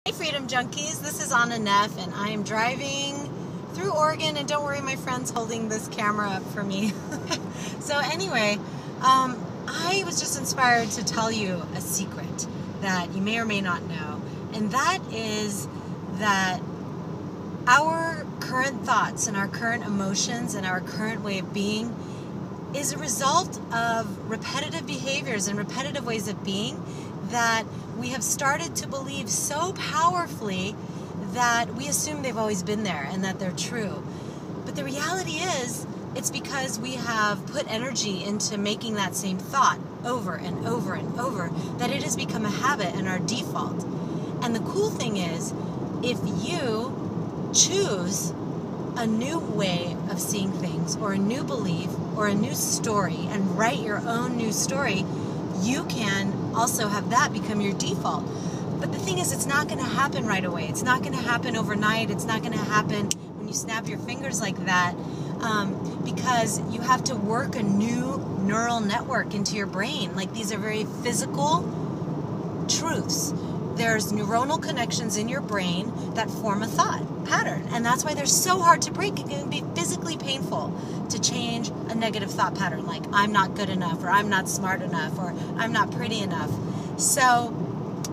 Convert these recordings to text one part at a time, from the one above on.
Hey Freedom Junkies, this is Anna Neff and I am driving through Oregon, and don't worry, my friend's holding this camera up for me. So anyway, I was just inspired to tell you a secret that you may or may not know, and that is that our current thoughts and our current emotions and our current way of being is a result of repetitive behaviors and repetitive ways of being that we have started to believe so powerfully that we assume they've always been there and that they're true. But the reality is, it's because we have put energy into making that same thought over and over and over that it has become a habit and our default. And the cool thing is, if you choose a new way of seeing things or a new belief or a new story and write your own new story, you can also have that become your default. But the thing is, it's not going to happen right away. It's not going to happen overnight. It's not going to happen when you snap your fingers like that, because you have to work a new neural network into your brain. Like, these are very physical truths. There's neuronal connections in your brain that form a thought pattern, and that's why they're so hard to break. It can be physically painful to change a negative thought pattern, like I'm not good enough, or I'm not smart enough, or I'm not pretty enough. So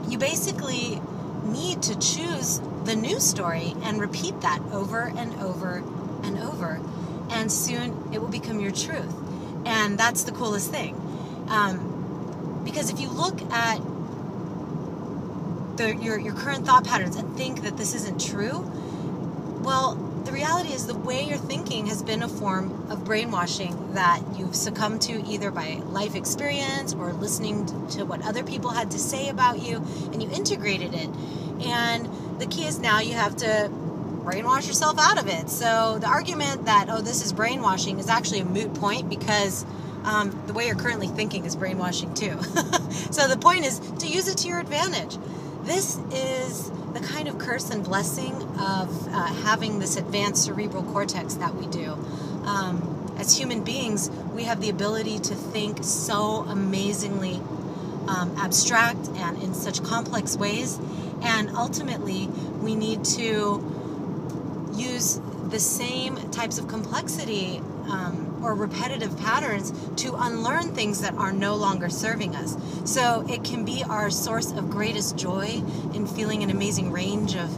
you basically need to choose the new story and repeat that over and over and over, and soon it will become your truth. And that's the coolest thing, because if you look at your current thought patterns and think that this isn't true, well, the reality is the way you're thinking has been a form of brainwashing that you've succumbed to either by life experience or listening to what other people had to say about you, and you integrated it. And the key is now you have to brainwash yourself out of it. So the argument that, oh, this is brainwashing is actually a moot point, because the way you're currently thinking is brainwashing too. So the point is to use it to your advantage. This is the kind of curse and blessing of having this advanced cerebral cortex that we do. As human beings, we have the ability to think so amazingly abstract and in such complex ways, and ultimately we need to use the same types of complexity or repetitive patterns to unlearn things that are no longer serving us. So it can be our source of greatest joy in feeling an amazing range of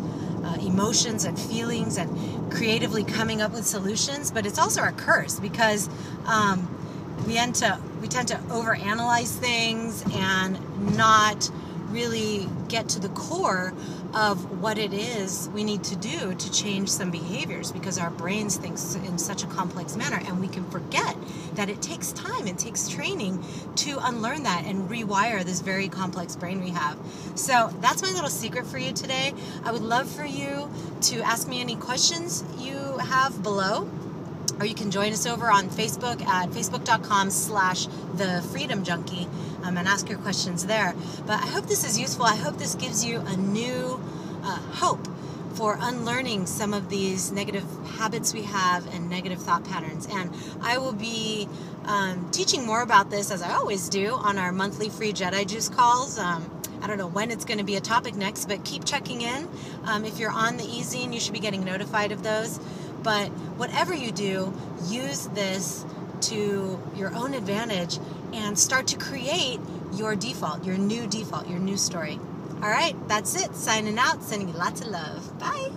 emotions and feelings and creatively coming up with solutions, but it's also our curse, because we tend to overanalyze things and not really get to the core of what it is we need to do to change some behaviors, because our brains think in such a complex manner, and we can forget that it takes time and takes training to unlearn that and rewire this very complex brain we have. So that's my little secret for you today. I would love for you to ask me any questions you have below, or you can join us over on Facebook at facebook.com/thefreedomjunkie and ask your questions there. But I hope this is useful. I hope this gives you a new hope for unlearning some of these negative habits we have and negative thought patterns. And I will be teaching more about this, as I always do, on our monthly free Jedi Juice calls. I don't know when it's going to be a topic next, but keep checking in. If you're on the e-zine, you should be getting notified of those. But whatever you do, use this to your own advantage and start to create your default, your new story. All right, that's it. Signing out, sending you lots of love. Bye.